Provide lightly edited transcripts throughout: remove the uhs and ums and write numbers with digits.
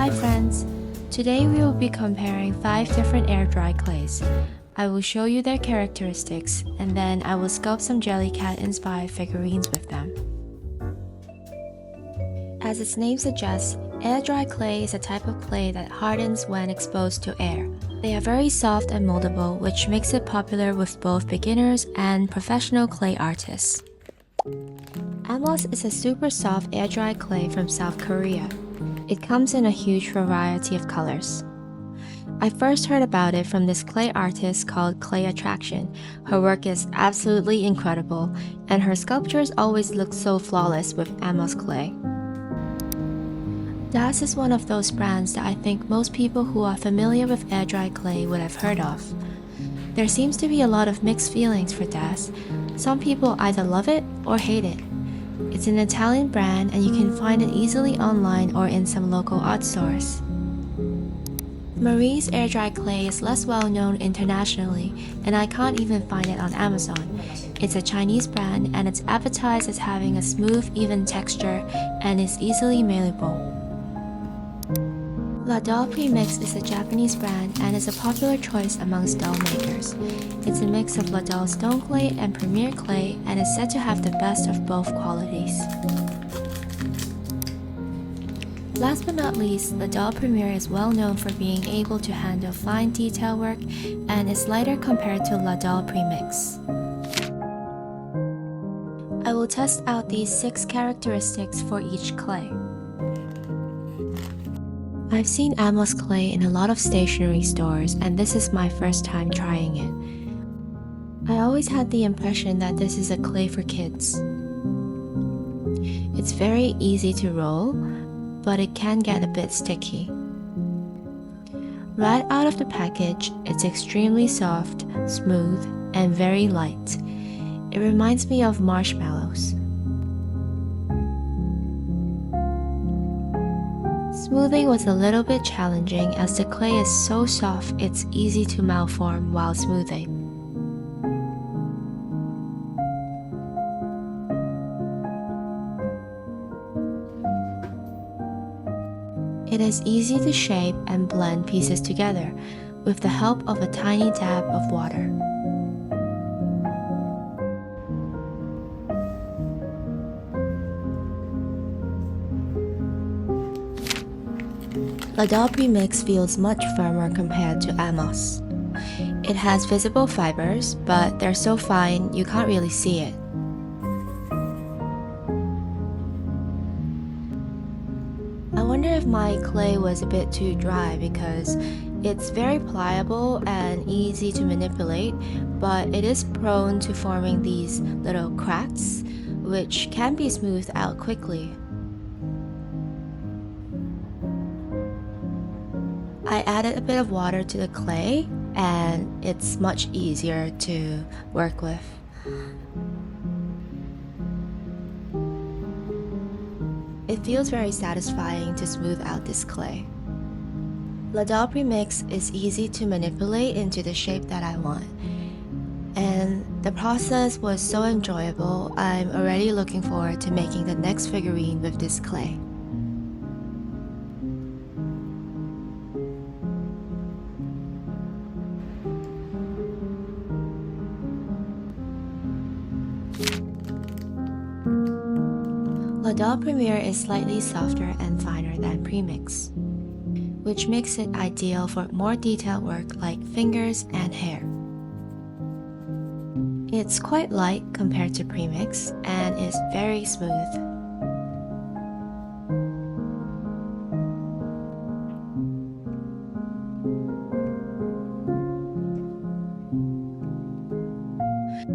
Hi friends! Today we will be comparing 5 different air dry clays. I will show you their characteristics and then I will sculpt some Jellycat inspired figurines with them. As its name suggests, air dry clay is a type of clay that hardens when exposed to air. They are very soft and moldable, which makes it popular with both beginners and professional clay artists. Amos is a super soft air dry clay from South Korea. It comes in a huge variety of colors. I first heard about it from this clay artist called Clay Attraction. Her work is absolutely incredible, and her sculptures always look so flawless with Amos clay. Das is one of those brands that I think most people who are familiar with air dry clay would have heard of. There seems to be a lot of mixed feelings for Das. Some people either love it or hate it. It's an Italian brand and you can find it easily online or in some local art stores. Marie's air dry clay is less well known internationally and I can't even find it on Amazon. It's a Chinese brand and it's advertised as having a smooth, even texture and is easily malleable. LaDoll Premix is a Japanese brand and is a popular choice amongst doll makers. It's a mix of LaDoll stone clay and Premier clay and is said to have the best of both qualities. Last but not least, LaDoll Premier is well known for being able to handle fine detail work and is lighter compared to LaDoll Premix. I will test out these 6 characteristics for each clay. I've seen Amos clay in a lot of stationery stores and this is my first time trying it. I always had the impression that this is a clay for kids. It's very easy to roll, but it can get a bit sticky. Right out of the package, it's extremely soft, smooth, and very light. It reminds me of marshmallows. Smoothing was a little bit challenging as the clay is so soft it's easy to malform while smoothing. It is easy to shape and blend pieces together with the help of a tiny dab of water. LaDoll Premix feels much firmer compared to Amos. It has visible fibers, but they're so fine you can't really see it. I wonder if my clay was a bit too dry because it's very pliable and easy to manipulate, but it is prone to forming these little cracks, which can be smoothed out quickly. I added a bit of water to the clay and it's much easier to work with. It feels very satisfying to smooth out this clay. LaDoll Premix is easy to manipulate into the shape that I want. And the process was so enjoyable, I'm already looking forward to making the next figurine with this clay. LaDoll Premier is slightly softer and finer than Premix, which makes it ideal for more detailed work like fingers and hair. It's quite light compared to Premix and is very smooth.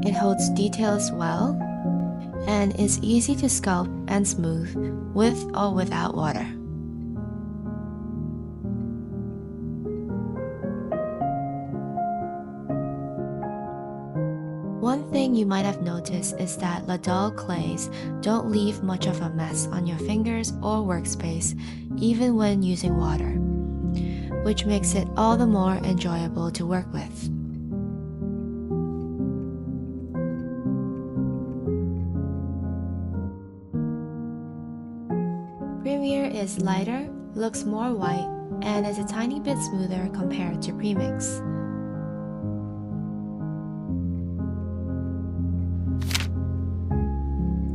It holds details well and is easy to sculpt and smooth with or without water. One thing you might have noticed is that LaDoll clays don't leave much of a mess on your fingers or workspace even when using water, which makes it all the more enjoyable to work with. Premier is lighter, looks more white, and is a tiny bit smoother compared to Premix.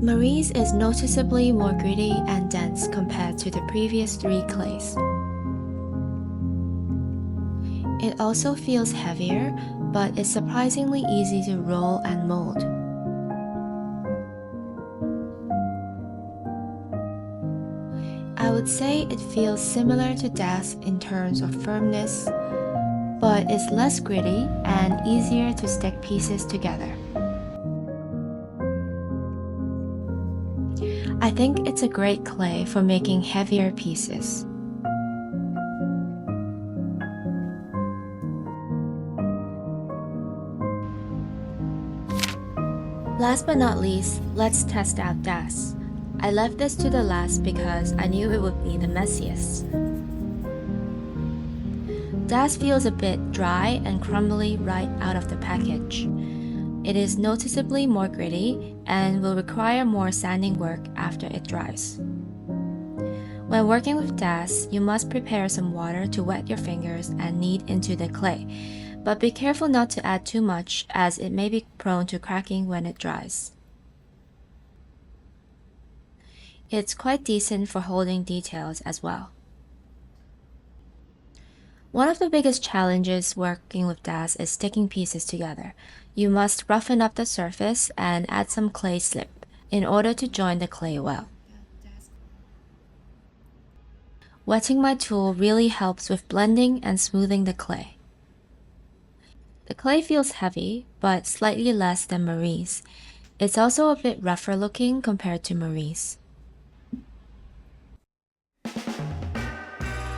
Marie's is noticeably more gritty and dense compared to the previous 3 clays. It also feels heavier, but is surprisingly easy to roll and mold. I would say it feels similar to Das in terms of firmness, but is less gritty and easier to stick pieces together. I think it's a great clay for making heavier pieces. Last but not least, let's test out Das. I left this to the last because I knew it would be the messiest. Das feels a bit dry and crumbly right out of the package. It is noticeably more gritty and will require more sanding work after it dries. When working with Das, you must prepare some water to wet your fingers and knead into the clay, but be careful not to add too much as it may be prone to cracking when it dries. It's quite decent for holding details as well. One of the biggest challenges working with Das is sticking pieces together. You must roughen up the surface and add some clay slip in order to join the clay well. Wetting my tool really helps with blending and smoothing the clay. The clay feels heavy, but slightly less than Marie's. It's also a bit rougher looking compared to Marie's.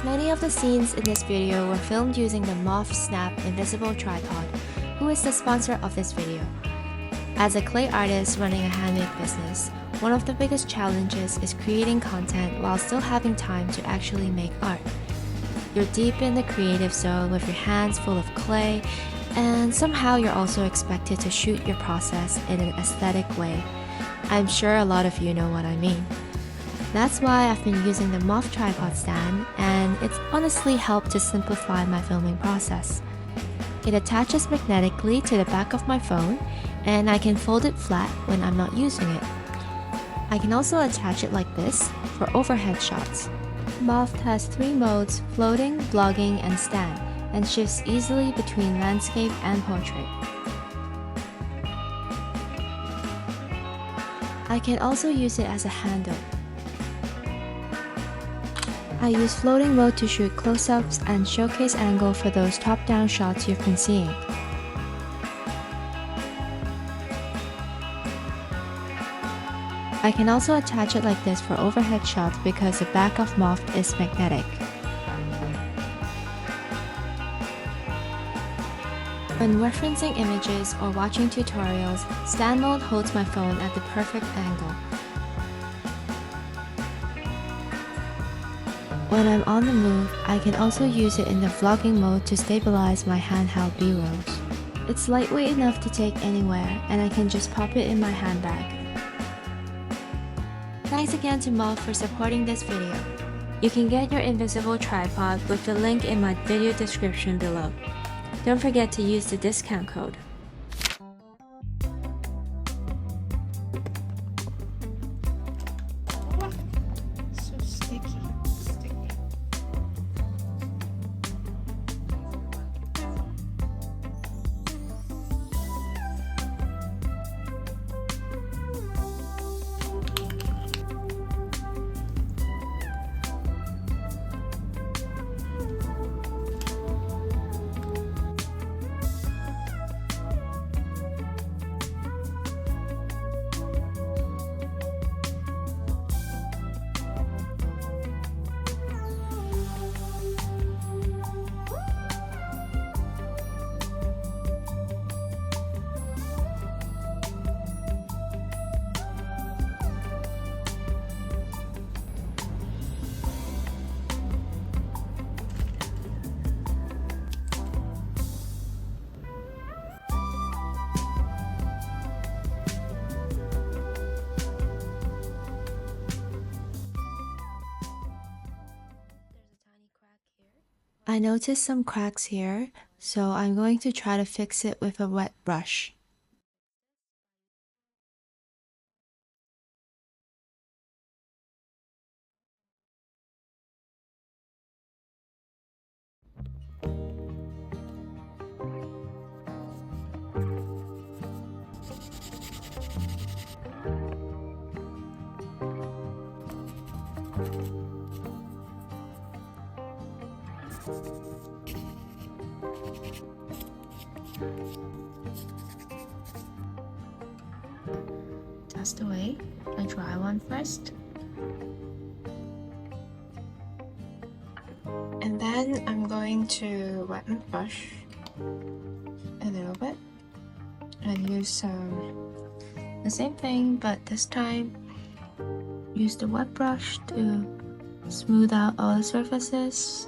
Many of the scenes in this video were filmed using the Moth Snap Invisible Tripod, who is the sponsor of this video. As a clay artist running a handmade business, one of the biggest challenges is creating content while still having time to actually make art. You're deep in the creative zone with your hands full of clay, and somehow you're also expected to shoot your process in an aesthetic way. I'm sure a lot of you know what I mean. That's why I've been using the Moth tripod stand, and it's honestly helped to simplify my filming process. It attaches magnetically to the back of my phone, and I can fold it flat when I'm not using it. I can also attach it like this for overhead shots. Moth has 3 modes: floating, vlogging, and stand, and shifts easily between landscape and portrait. I can also use it as a handle. I use floating mode to shoot close-ups and showcase angle for those top-down shots you've been seeing. I can also attach it like this for overhead shots because the back of Moth is magnetic. When referencing images or watching tutorials, stand mode holds my phone at the perfect angle. When I'm on the move, I can also use it in the vlogging mode to stabilize my handheld B-rolls. It's lightweight enough to take anywhere, and I can just pop it in my handbag. Thanks again to Moth for supporting this video. You can get your invisible tripod with the link in my video description below. Don't forget to use the discount code. So sticky. I noticed some cracks here, so I'm going to try to fix it with a wet brush. That's the way. I dry one first. And then I'm going to wet my brush a little bit and use the same thing, but this time use the wet brush to smooth out all the surfaces.